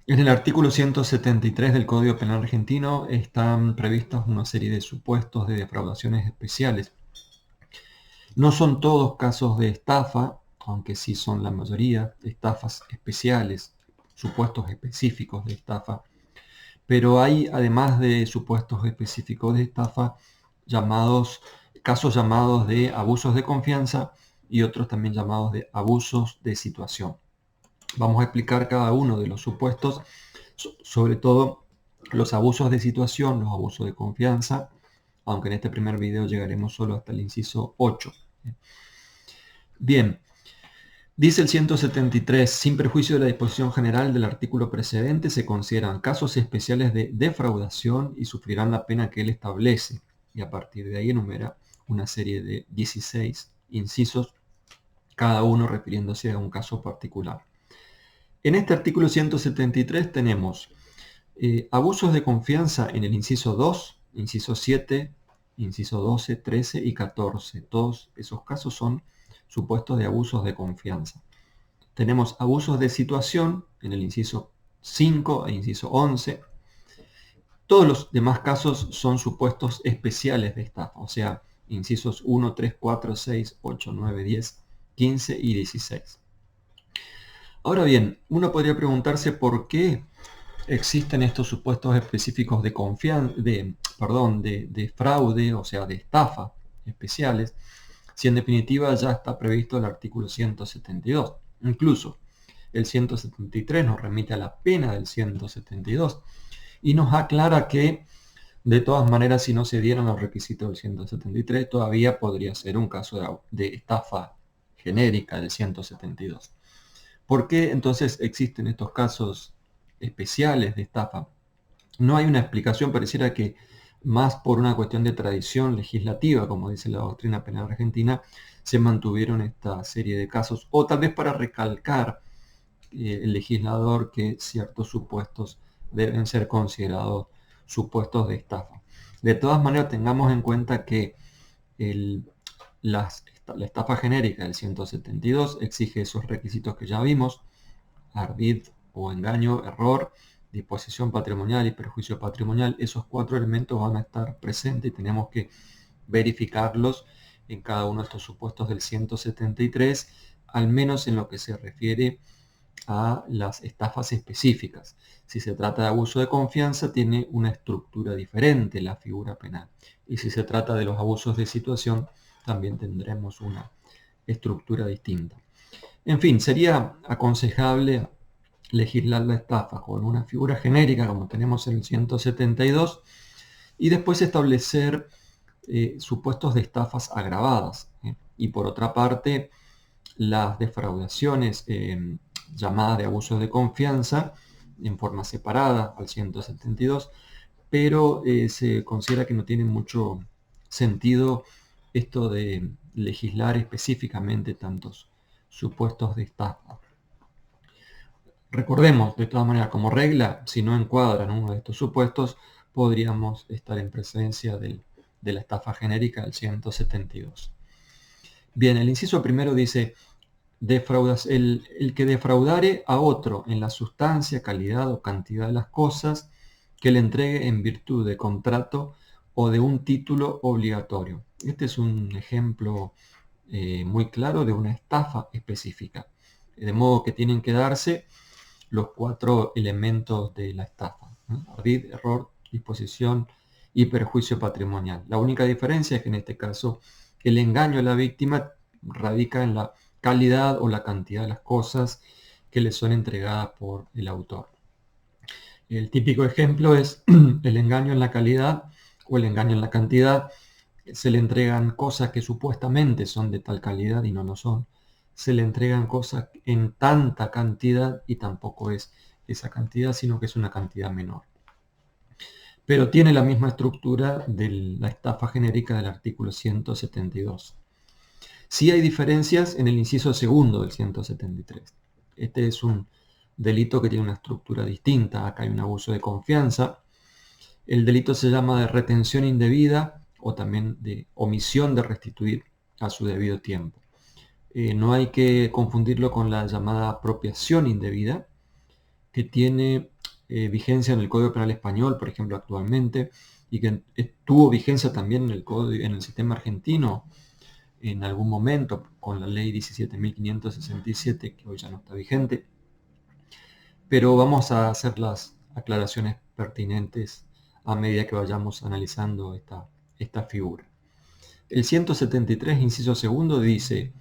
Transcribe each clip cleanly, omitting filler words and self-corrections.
En el artículo 173 del Código Penal argentino están previstos una serie de supuestos de defraudaciones especiales. No son todos casos de estafa, aunque sí son la mayoría, estafas especiales, supuestos específicos de estafa. Pero hay, además de supuestos específicos de estafa, casos llamados de abusos de confianza y otros también llamados de abusos de situación. Vamos a explicar cada uno de los supuestos, sobre todo los abusos de situación, los abusos de confianza, aunque en este primer video llegaremos solo hasta el inciso 8. Bien, dice el 173, sin perjuicio de la disposición general del artículo precedente, se consideran casos especiales de defraudación y sufrirán la pena que él establece. Y a partir de ahí enumera una serie de 16 incisos, cada uno refiriéndose a un caso particular. En este artículo 173 tenemos abusos de confianza en el inciso 2, inciso 7, inciso 12, 13 y 14. Todos esos casos son supuestos de abusos de confianza. Tenemos abusos de situación en el inciso 5 e inciso 11. Todos los demás casos son supuestos especiales de estafa, o sea, incisos 1, 3, 4, 6, 8, 9, 10, 15 y 16. Ahora bien, uno podría preguntarse por qué existen estos supuestos específicos de fraude, o sea, de estafa especiales, si en definitiva ya está previsto el artículo 172. Incluso el 173 nos remite a la pena del 172 y nos aclara que de todas maneras, si no se dieran los requisitos del 173, todavía podría ser un caso de estafa genérica del 172. ¿Por qué entonces existen estos casos especiales de estafa? No hay una explicación, pareciera que más por una cuestión de tradición legislativa, como dice la doctrina penal argentina, se mantuvieron esta serie de casos, o tal vez para recalcar el legislador que ciertos supuestos deben ser considerados supuestos de estafa. De todas maneras, tengamos en cuenta que el, la estafa genérica del 172 exige esos requisitos que ya vimos: ardid o engaño, error, disposición patrimonial y perjuicio patrimonial. Esos 4 elementos van a estar presentes y tenemos que verificarlos en cada uno de estos supuestos del 173, al menos en lo que se refiere a las estafas específicas. Si se trata de abuso de confianza, tiene una estructura diferente la figura penal. Y si se trata de los abusos de situación, también tendremos una estructura distinta. En fin, sería aconsejable legislar la estafa con una figura genérica como tenemos en el 172 y después establecer supuestos de estafas agravadas. Y por otra parte, las defraudaciones llamadas de abusos de confianza en forma separada al 172, pero se considera que no tiene mucho sentido esto de legislar específicamente tantos supuestos de estafa. Recordemos, de todas maneras, como regla, si no encuadran uno de estos supuestos, podríamos estar en presencia de la estafa genérica del 172. Bien, el inciso primero dice: el que defraudare a otro en la sustancia, calidad o cantidad de las cosas que le entregue en virtud de contrato o de un título obligatorio. Este es un ejemplo muy claro de una estafa específica. De modo que tienen que darse los 4 elementos de la estafa: ardid, error, disposición y perjuicio patrimonial. La única diferencia es que en este caso el engaño a la víctima radica en la calidad o la cantidad de las cosas que le son entregadas por el autor. El típico ejemplo es el engaño en la calidad o el engaño en la cantidad. Se le entregan cosas que supuestamente son de tal calidad y no lo son. Se le entregan cosas en tanta cantidad y tampoco es esa cantidad, sino que es una cantidad menor. Pero tiene la misma estructura de la estafa genérica del artículo 172. Sí hay diferencias en el inciso segundo del 173. Este es un delito que tiene una estructura distinta. Acá hay un abuso de confianza. El delito se llama de retención indebida o también de omisión de restituir a su debido tiempo. No hay que confundirlo con la llamada apropiación indebida, que tiene vigencia en el Código Penal Español, por ejemplo, actualmente, y que tuvo vigencia también en el sistema argentino en algún momento con la ley 17.567, que hoy ya no está vigente. Pero vamos a hacer las aclaraciones pertinentes a medida que vayamos analizando esta figura. El 173, inciso segundo, dice: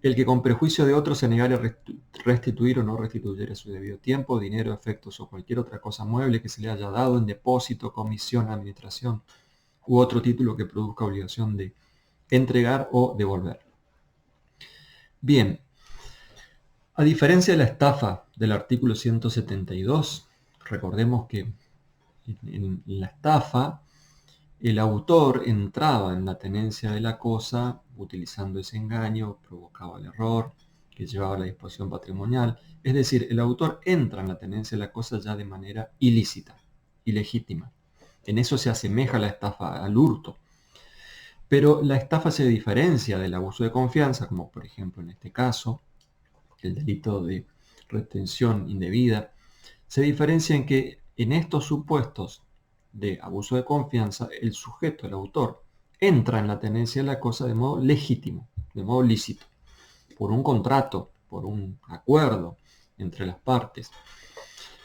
el que con perjuicio de otro se negare a restituir o no restituir a su debido tiempo, dinero, efectos o cualquier otra cosa mueble que se le haya dado en depósito, comisión, administración u otro título que produzca obligación de entregar o devolver. Bien, a diferencia de la estafa del artículo 172, recordemos que en la estafa el autor entraba en la tenencia de la cosa utilizando ese engaño, provocaba el error que llevaba a la disposición patrimonial. Es decir, el autor entra en la tenencia de la cosa ya de manera ilícita, ilegítima. En eso se asemeja la estafa al hurto. Pero la estafa se diferencia del abuso de confianza, como por ejemplo en este caso, el delito de retención indebida. Se diferencia en que en estos supuestos de abuso de confianza, el sujeto, el autor, entra en la tenencia de la cosa de modo legítimo, de modo lícito, por un contrato, por un acuerdo entre las partes,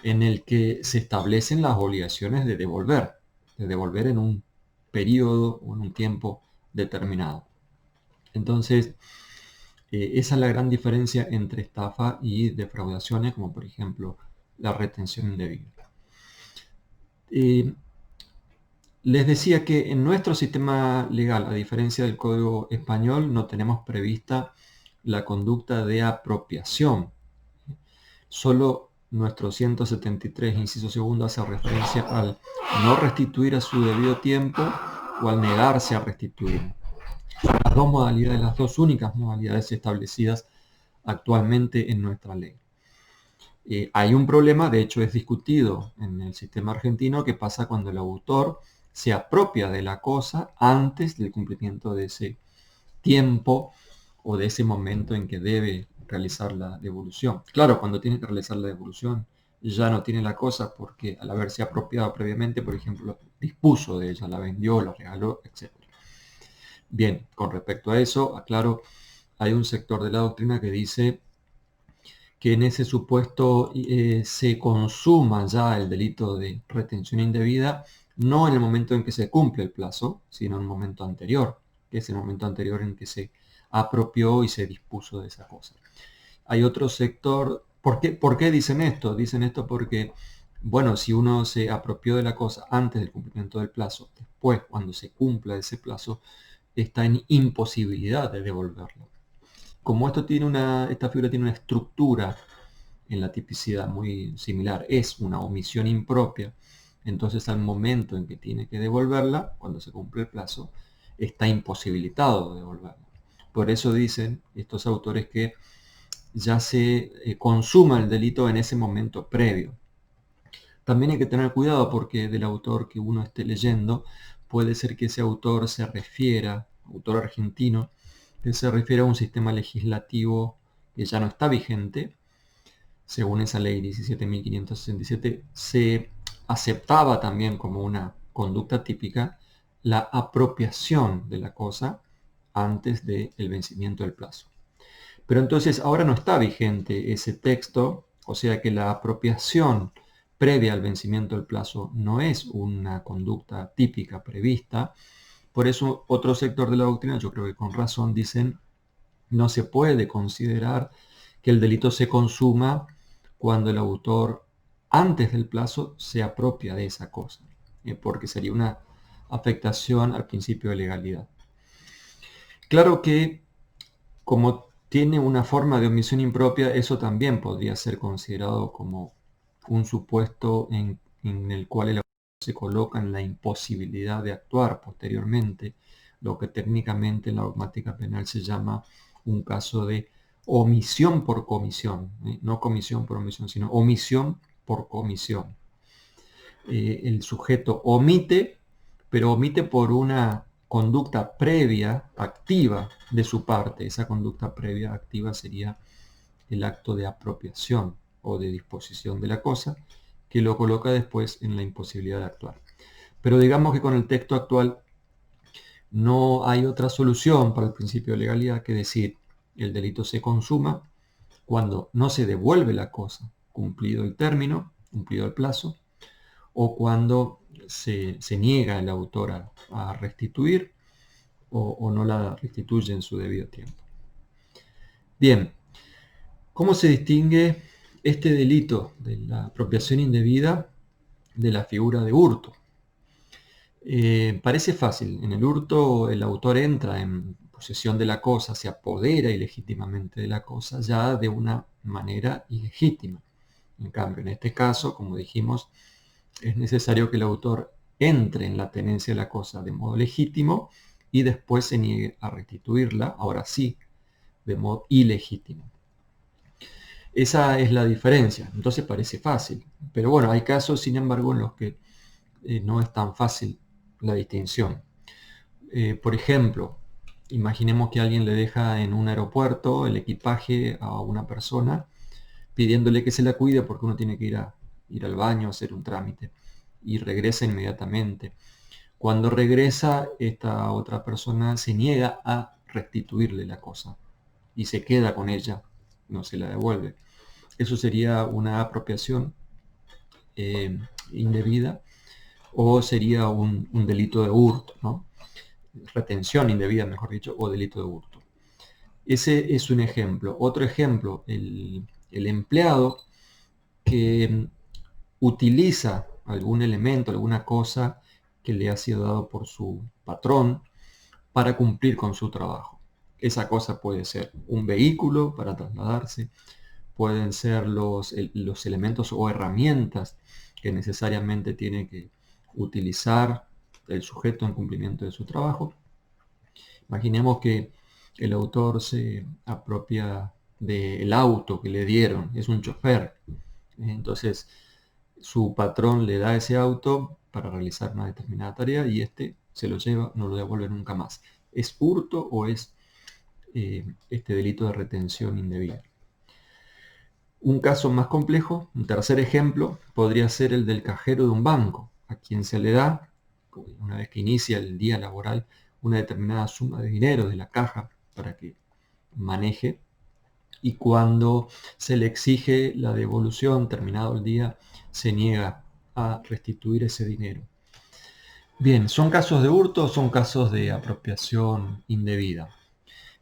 en el que se establecen las obligaciones de devolver en un periodo o en un tiempo determinado. Entonces, esa es la gran diferencia entre estafa y defraudaciones, como por ejemplo la retención indebida. Les decía que en nuestro sistema legal, a diferencia del Código Español, no tenemos prevista la conducta de apropiación. Solo nuestro 173, inciso segundo, hace referencia al no restituir a su debido tiempo o al negarse a restituir. Las dos modalidades, las dos únicas modalidades establecidas actualmente en nuestra ley. Hay un problema, de hecho es discutido en el sistema argentino, que pasa cuando el autor se apropia de la cosa antes del cumplimiento de ese tiempo o de ese momento en que debe realizar la devolución. Claro, cuando tiene que realizar la devolución ya no tiene la cosa porque al haberse apropiado previamente, por ejemplo, dispuso de ella, la vendió, la regaló, etc. Bien, con respecto a eso, aclaro, hay un sector de la doctrina que dice que en ese supuesto se consuma ya el delito de retención indebida, no en el momento en que se cumple el plazo, sino en un momento anterior, que es el momento anterior en que se apropió y se dispuso de esa cosa. Hay otro sector, ¿por qué dicen esto? Dicen esto porque, bueno, si uno se apropió de la cosa antes del cumplimiento del plazo, después, cuando se cumpla ese plazo, está en imposibilidad de devolverlo. Como esta figura tiene una estructura en la tipicidad muy similar, es una omisión impropia, entonces al momento en que tiene que devolverla, cuando se cumple el plazo, está imposibilitado de devolverla. Por eso dicen estos autores que ya se consuma el delito en ese momento previo. También hay que tener cuidado porque del autor que uno esté leyendo, puede ser que ese autor se refiera, autor argentino, que se refiere a un sistema legislativo que ya no está vigente. Según esa ley 17.567, se aceptaba también como una conducta típica la apropiación de la cosa antes del vencimiento del plazo. Pero entonces ahora no está vigente ese texto, o sea que la apropiación previa al vencimiento del plazo no es una conducta típica prevista. Por eso otro sector de la doctrina, yo creo que con razón, dicen no se puede considerar que el delito se consuma cuando el autor antes del plazo se apropia de esa cosa, porque sería una afectación al principio de legalidad. Claro que como tiene una forma de omisión impropia, eso también podría ser considerado como un supuesto en el cual el autor se coloca en la imposibilidad de actuar posteriormente, lo que técnicamente en la dogmática penal se llama un caso de omisión por comisión, no comisión por omisión, sino omisión por comisión. El sujeto omite, pero omite por una conducta previa, activa de su parte. Esa conducta previa, activa sería el acto de apropiación o de disposición de la cosa, que lo coloca después en la imposibilidad de actuar. Pero digamos que con el texto actual no hay otra solución para el principio de legalidad que decir el delito se consuma cuando no se devuelve la cosa, cumplido el término, cumplido el plazo, o cuando se niega el autor a restituir o no la restituye en su debido tiempo. Bien, ¿cómo se distingue este delito de la apropiación indebida de la figura de hurto? Parece fácil. En el hurto el autor entra en posesión de la cosa, se apodera ilegítimamente de la cosa ya de una manera ilegítima. En cambio, en este caso, como dijimos, es necesario que el autor entre en la tenencia de la cosa de modo legítimo y después se niegue a restituirla, ahora sí, de modo ilegítimo. Esa es la diferencia. Entonces parece fácil. Pero bueno, hay casos, sin embargo, en los que no es tan fácil la distinción. Por ejemplo, imaginemos que alguien le deja en un aeropuerto el equipaje a una persona pidiéndole que se la cuide porque uno tiene que ir al baño, hacer un trámite, y regresa inmediatamente. Cuando regresa, esta otra persona se niega a restituirle la cosa y se queda con ella, no se la devuelve. Eso sería una apropiación indebida, o sería un delito de hurto, ¿no? Retención indebida, mejor dicho, o delito de hurto. Ese es un ejemplo. Otro ejemplo, el empleado que utiliza algún elemento, alguna cosa que le ha sido dado por su patrón para cumplir con su trabajo. Esa cosa puede ser un vehículo para trasladarse, pueden ser los elementos o herramientas que necesariamente tiene que utilizar el sujeto en cumplimiento de su trabajo. Imaginemos que el autor se apropia del auto que le dieron, es un chofer. Entonces, su patrón le da ese auto para realizar una determinada tarea y este se lo lleva, no lo devuelve nunca más. ¿Es hurto o es este delito de retención indebida? Un caso más complejo, un tercer ejemplo, podría ser el del cajero de un banco, a quien se le da, una vez que inicia el día laboral, una determinada suma de dinero de la caja para que maneje, y cuando se le exige la devolución terminado el día, se niega a restituir ese dinero. Bien, ¿son casos de hurto o son casos de apropiación indebida?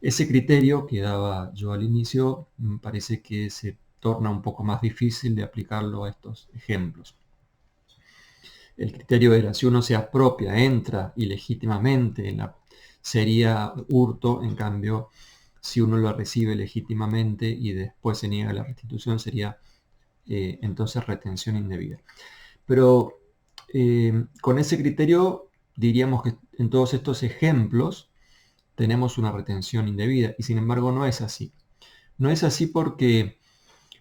Ese criterio que daba yo al inicio parece que se torna un poco más difícil de aplicarlo a estos ejemplos. El criterio era, si uno se apropia, entra ilegítimamente, sería hurto. En cambio, si uno lo recibe legítimamente y después se niega la restitución, sería entonces retención indebida. Pero con ese criterio diríamos que en todos estos ejemplos tenemos una retención indebida, y sin embargo no es así. No es así porque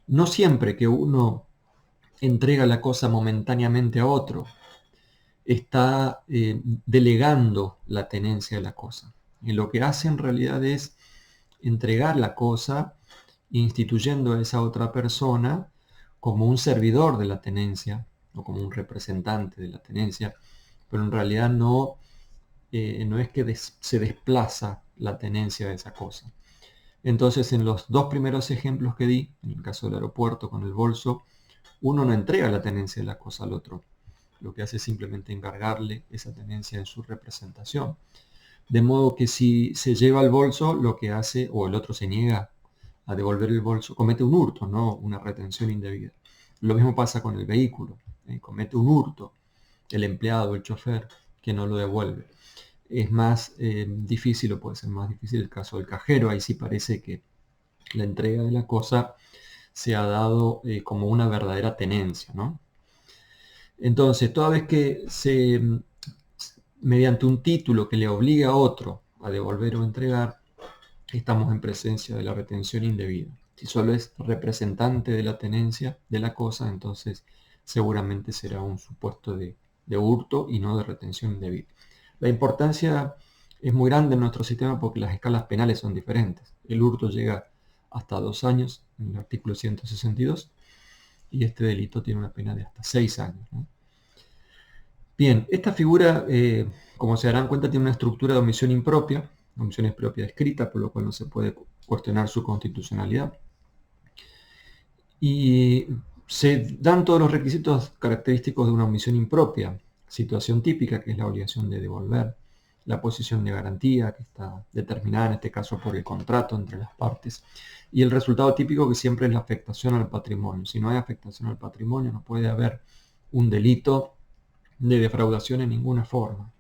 no siempre que uno entrega la cosa momentáneamente a otro, está delegando la tenencia de la cosa. Y lo que hace en realidad es entregar la cosa, instituyendo a esa otra persona como un servidor de la tenencia o como un representante de la tenencia, pero en realidad no es que se desplaza la tenencia de esa cosa. Entonces, en los dos primeros ejemplos que di, en el caso del aeropuerto con el bolso, uno no entrega la tenencia de la cosa al otro. Lo que hace es simplemente encargarle esa tenencia en su representación. De modo que si se lleva el bolso, lo que hace, o el otro se niega a devolver el bolso, comete un hurto, no una retención indebida. Lo mismo pasa con el vehículo. Comete un hurto el empleado, el chofer, que no lo devuelve. Es más difícil, o puede ser más difícil, el caso del cajero. Ahí sí parece que la entrega de la cosa se ha dado como una verdadera tenencia, ¿no? Entonces, toda vez que mediante un título que le obliga a otro a devolver o entregar, estamos en presencia de la retención indebida. Si solo es representante de la tenencia de la cosa, entonces seguramente será un supuesto de hurto y no de retención indebida. La importancia es muy grande en nuestro sistema porque las escalas penales son diferentes. El hurto llega hasta 2 años en el artículo 162 y este delito tiene una pena de hasta 6 años, ¿no? Bien, esta figura, como se darán cuenta, tiene una estructura de omisión impropia. La omisión es propia escrita, por lo cual no se puede cuestionar su constitucionalidad. Y se dan todos los requisitos característicos de una omisión impropia. Situación típica, que es la obligación de devolver. La posición de garantía, que está determinada en este caso por el contrato entre las partes. Y el resultado típico, que siempre es la afectación al patrimonio. Si no hay afectación al patrimonio, no puede haber un delito de defraudación en ninguna forma.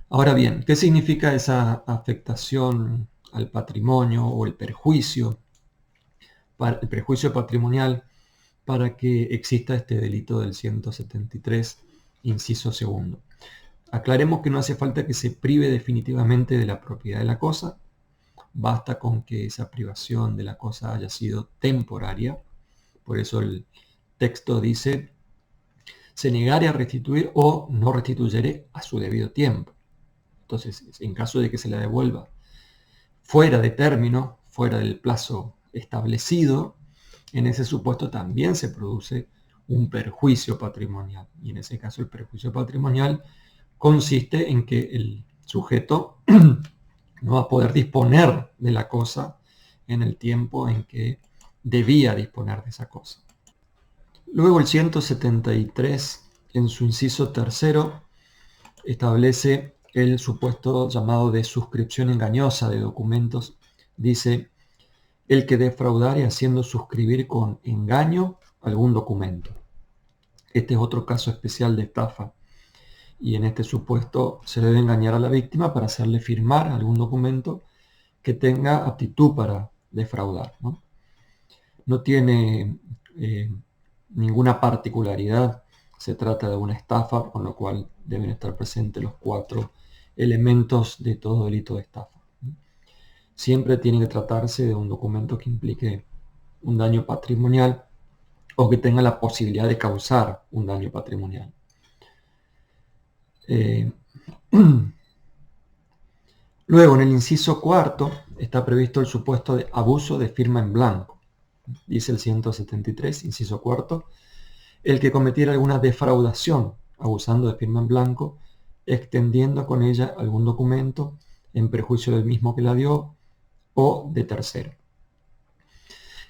Ahora bien, ¿qué significa esa afectación al patrimonio o el prejuicio patrimonial para que exista este delito del 173, inciso segundo? Aclaremos que no hace falta que se prive definitivamente de la propiedad de la cosa, basta con que esa privación de la cosa haya sido temporaria. Por eso el texto dice: se negare a restituir o no restituyere a su debido tiempo. Entonces, en caso de que se la devuelva fuera de término, fuera del plazo establecido, en ese supuesto también se produce un perjuicio patrimonial. Y en ese caso el perjuicio patrimonial consiste en que el sujeto no va a poder disponer de la cosa en el tiempo en que debía disponer de esa cosa. Luego el 173, en su inciso tercero, establece el supuesto llamado de suscripción engañosa de documentos. Dice: el que defraudare haciendo suscribir con engaño algún documento. Este es otro caso especial de estafa, y en este supuesto se debe engañar a la víctima para hacerle firmar algún documento que tenga aptitud para defraudar, ¿no? No tiene ninguna particularidad, se trata de una estafa, con lo cual deben estar presentes los 4 elementos de todo delito de estafa. Siempre tiene que tratarse de un documento que implique un daño patrimonial o que tenga la posibilidad de causar un daño patrimonial. Luego, en el inciso cuarto, está previsto el supuesto de abuso de firma en blanco. Dice el 173, inciso cuarto: el que cometiera alguna defraudación abusando de firma en blanco, extendiendo con ella algún documento en perjuicio del mismo que la dio o de tercero.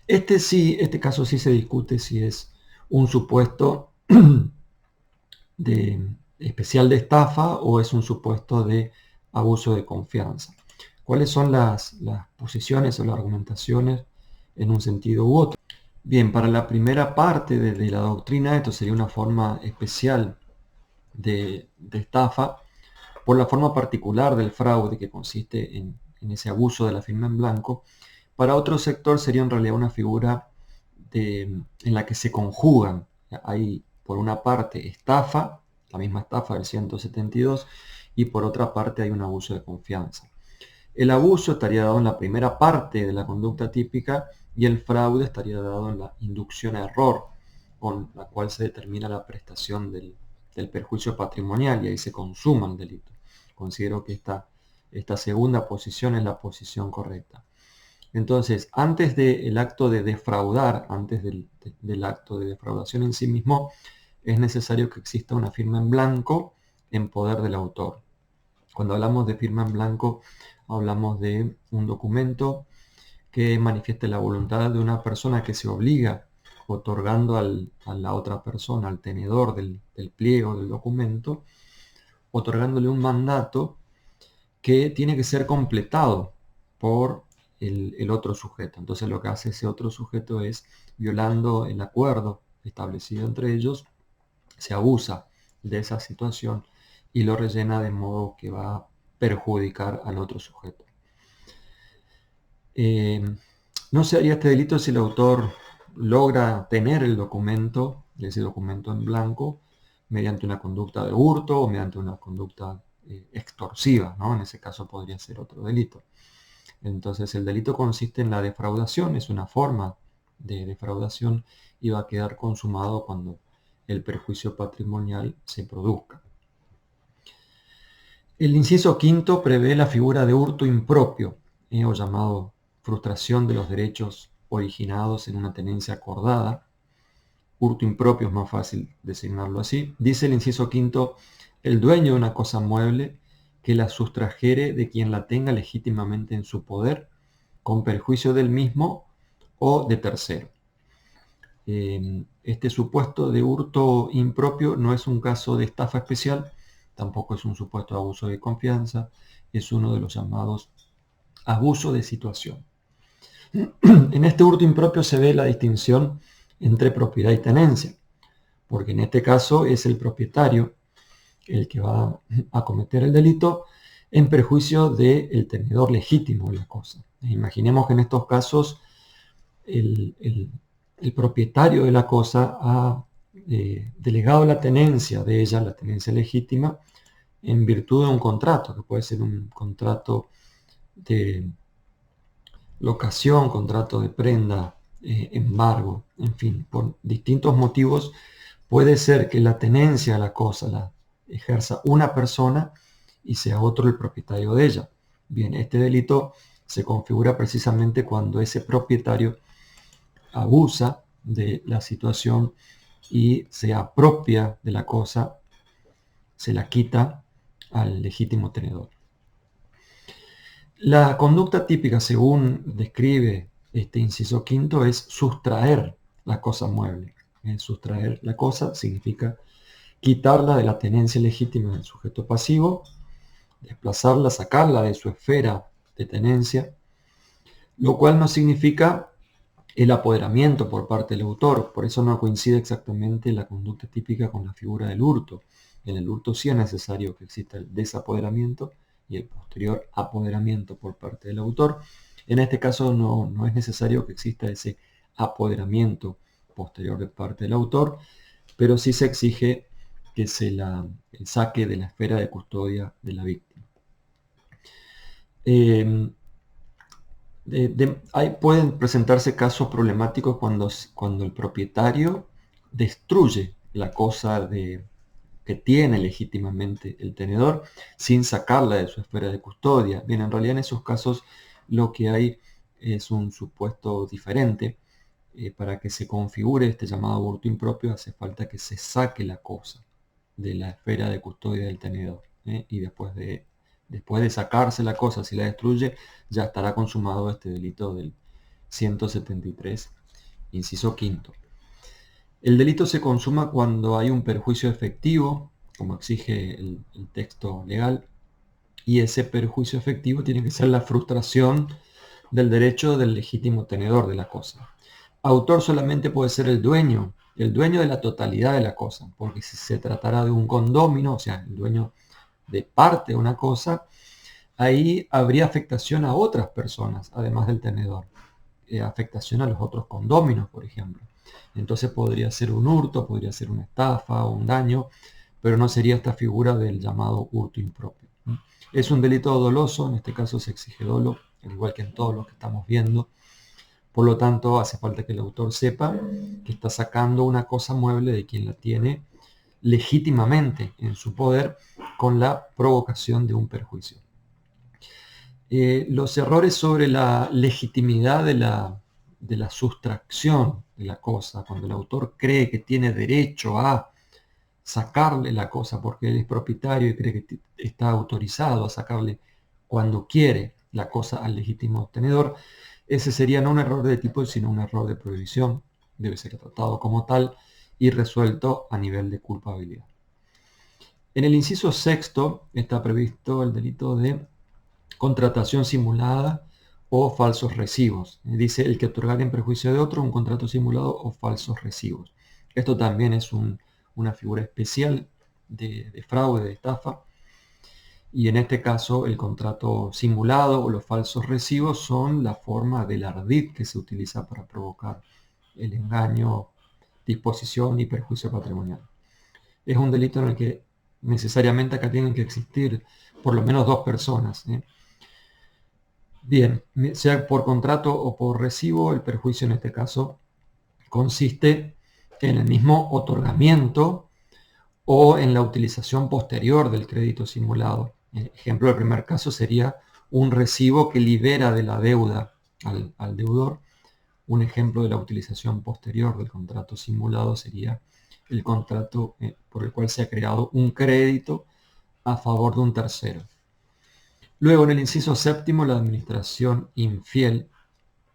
Este caso sí se discute si es un supuesto especial de estafa o es un supuesto de abuso de confianza. ¿Cuáles son las posiciones o las argumentaciones en un sentido u otro? Bien, para la primera parte de la doctrina, esto sería una forma especial de estafa por la forma particular del fraude, que consiste en ese abuso de la firma en blanco. Para otro sector sería en realidad una figura en la que se conjugan. Hay por una parte estafa, la misma estafa del 172, y por otra parte hay un abuso de confianza. El abuso estaría dado en la primera parte de la conducta típica y el fraude estaría dado en la inducción a error, con la cual se determina la prestación del perjuicio patrimonial y ahí se consuma el delito. Considero que esta segunda posición es la posición correcta. Entonces, antes del acto de defraudar, antes del acto de defraudación en sí mismo, es necesario que exista una firma en blanco en poder del autor. Cuando hablamos de firma en blanco, hablamos de un documento que manifieste la voluntad de una persona que se obliga, otorgando a la otra persona, al tenedor del pliego del documento, otorgándole un mandato que tiene que ser completado por el otro sujeto. Entonces lo que hace ese otro sujeto es, violando el acuerdo establecido entre ellos, se abusa de esa situación y lo rellena de modo que va a perjudicar al otro sujeto. No se haría este delito si el autor logra tener el documento, ese documento en blanco, mediante una conducta de hurto o mediante una conducta extorsiva, ¿no? En ese caso podría ser otro delito. Entonces el delito consiste en la defraudación, es una forma de defraudación y va a quedar consumado cuando el perjuicio patrimonial se produzca. El inciso quinto prevé la figura de hurto impropio, o llamado frustración de los derechos originados en una tenencia acordada. Hurto impropio es más fácil designarlo así. Dice el inciso quinto, el dueño de una cosa mueble que la sustrajere de quien la tenga legítimamente en su poder, con perjuicio del mismo o de tercero. Este supuesto de hurto impropio no es un caso de estafa especial, tampoco es un supuesto de abuso de confianza, es uno de los llamados abuso de situación. En este hurto impropio se ve la distinción entre propiedad y tenencia, porque en este caso es el propietario el que va a cometer el delito en perjuicio del tenedor legítimo de la cosa. Imaginemos que en estos casos el propietario de la cosa ha delegado la tenencia de ella, la tenencia legítima, en virtud de un contrato, que puede ser un contrato de locación, contrato de prenda, embargo, en fin, por distintos motivos puede ser que la tenencia de la cosa la ejerza una persona y sea otro el propietario de ella. Bien, este delito se configura precisamente cuando ese propietario abusa de la situación y se apropia de la cosa, se la quita al legítimo tenedor. La conducta típica, según describe este inciso quinto, es sustraer la cosa mueble. Sustraer la cosa significa quitarla de la tenencia legítima del sujeto pasivo, desplazarla, sacarla de su esfera de tenencia, lo cual no significa el apoderamiento por parte del autor. Por eso no coincide exactamente la conducta típica con la figura del hurto. En el hurto sí es necesario que exista el desapoderamiento y el posterior apoderamiento por parte del autor. En este caso no es necesario que exista ese apoderamiento posterior de parte del autor, pero sí se exige que se la saque de la esfera de custodia de la víctima. Pueden presentarse casos problemáticos cuando el propietario destruye la cosa que tiene legítimamente el tenedor sin sacarla de su esfera de custodia. Bien, en realidad en esos casos lo que hay es un supuesto diferente. Para que se configure este llamado hurto impropio hace falta que se saque la cosa de la esfera de custodia del tenedor. Y después de sacarse la cosa, si la destruye, ya estará consumado este delito del 173, inciso quinto. El delito se consuma cuando hay un perjuicio efectivo, como exige el texto legal, y ese perjuicio efectivo tiene que ser la frustración del derecho del legítimo tenedor de la cosa. Autor solamente puede ser el dueño de la totalidad de la cosa, porque si se tratara de un condómino, o sea, el dueño de parte de una cosa, ahí habría afectación a otras personas, además del tenedor. Afectación a los otros condóminos, por ejemplo. Entonces podría ser un hurto, podría ser una estafa o un daño, pero no sería esta figura del llamado hurto impropio. Es un delito doloso, en este caso se exige dolo, al igual que en todos los que estamos viendo. Por lo tanto, hace falta que el autor sepa que está sacando una cosa mueble de quien la tiene legítimamente en su poder con la provocación de un perjuicio. Los errores sobre la legitimidad de la sustracción de la cosa, cuando el autor cree que tiene derecho a sacarle la cosa porque él es propietario y cree que está autorizado a sacarle cuando quiere la cosa al legítimo tenedor, ese sería no un error de tipo, sino un error de prohibición. Debe ser tratado como tal y resuelto a nivel de culpabilidad. En el inciso sexto está previsto el delito de contratación simulada o falsos recibos. Dice el que otorgar en perjuicio de otro un contrato simulado o falsos recibos. Esto también es una figura especial de fraude, de estafa. Y en este caso el contrato simulado o los falsos recibos son la forma del ardid que se utiliza para provocar el engaño, disposición y perjuicio patrimonial. Es un delito en el que necesariamente acá tienen que existir por lo menos dos personas. Bien, sea por contrato o por recibo, el perjuicio en este caso consiste en el mismo otorgamiento o en la utilización posterior del crédito simulado. Ejemplo, el primer caso sería un recibo que libera de la deuda al deudor, Un ejemplo de la utilización posterior del contrato simulado sería el contrato por el cual se ha creado un crédito a favor de un tercero. Luego, en el inciso séptimo, la administración infiel.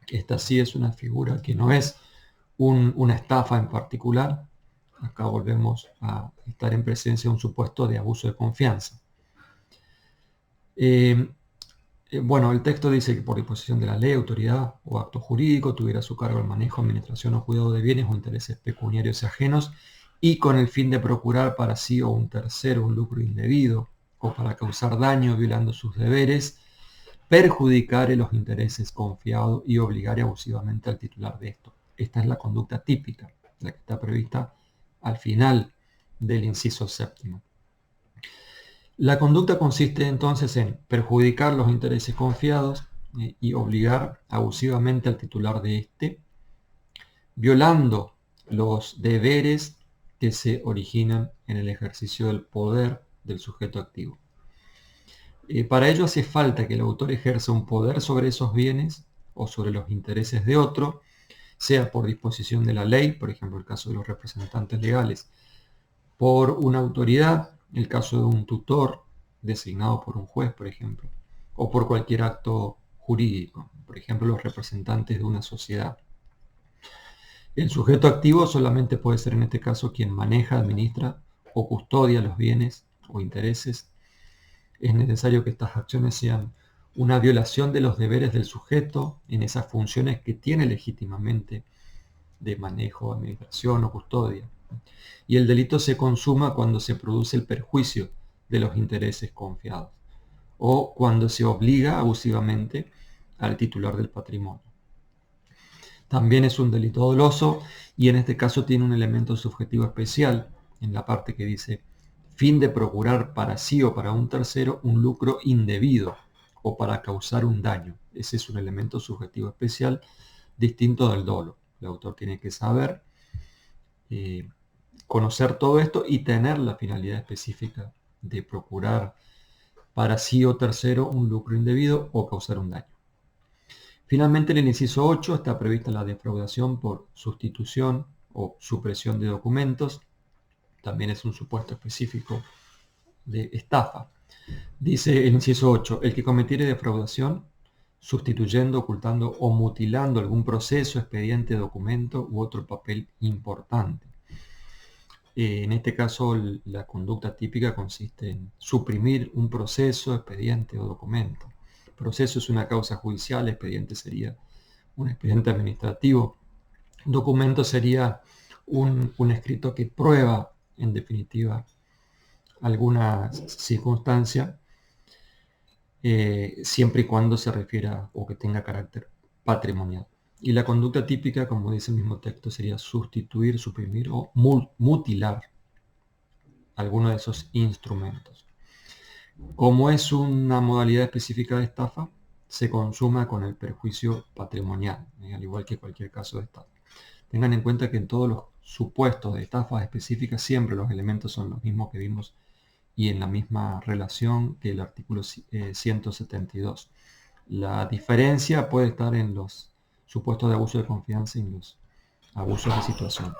Esta sí es una figura que no es una estafa en particular. Acá volvemos a estar en presencia de un supuesto de abuso de confianza. Bueno, el texto dice que por disposición de la ley, autoridad o acto jurídico tuviera a su cargo el manejo, administración o cuidado de bienes o intereses pecuniarios y ajenos, y con el fin de procurar para sí o un tercero un lucro indebido o para causar daño violando sus deberes, perjudicar los intereses confiados y obligar abusivamente al titular de esto. Esta es la conducta típica, la que está prevista al final del inciso séptimo. La conducta consiste entonces en perjudicar los intereses confiados y obligar abusivamente al titular de este, violando los deberes que se originan en el ejercicio del poder del sujeto activo. Para ello hace falta que el autor ejerza un poder sobre esos bienes o sobre los intereses de otro, sea por disposición de la ley, por ejemplo el caso de los representantes legales, por una autoridad, el caso de un tutor designado por un juez, por ejemplo, o por cualquier acto jurídico, por ejemplo los representantes de una sociedad. El sujeto activo solamente puede ser en este caso quien maneja, administra o custodia los bienes o intereses. Es necesario que estas acciones sean una violación de los deberes del sujeto en esas funciones que tiene legítimamente de manejo, administración o custodia. Y el delito se consuma cuando se produce el perjuicio de los intereses confiados o cuando se obliga abusivamente al titular del patrimonio. También es un delito doloso y en este caso tiene un elemento subjetivo especial en la parte que dice fin de procurar para sí o para un tercero un lucro indebido o para causar un daño. Ese es un elemento subjetivo especial distinto del dolo. El autor tiene que saber conocer todo esto y tener la finalidad específica de procurar para sí o tercero un lucro indebido o causar un daño. Finalmente, en el inciso 8 está prevista la defraudación por sustitución o supresión de documentos. También es un supuesto específico de estafa. Dice el inciso 8, el que cometiere defraudación sustituyendo, ocultando o mutilando algún proceso, expediente, documento u otro papel importante. En este caso, la conducta típica consiste en suprimir un proceso, expediente o documento. Proceso es una causa judicial, expediente sería un expediente administrativo, documento sería un escrito que prueba, en definitiva, alguna circunstancia, siempre y cuando se refiera o que tenga carácter patrimonial. Y la conducta típica, como dice el mismo texto, sería sustituir, suprimir o mutilar alguno de esos instrumentos. Como es una modalidad específica de estafa, se consuma con el perjuicio patrimonial, al igual que cualquier caso de estafa. Tengan en cuenta que en todos los supuestos de estafas específicas siempre los elementos son los mismos que vimos y en la misma relación que el artículo 172. La diferencia puede estar en los supuestos de abuso de confianza y en los abusos de situación.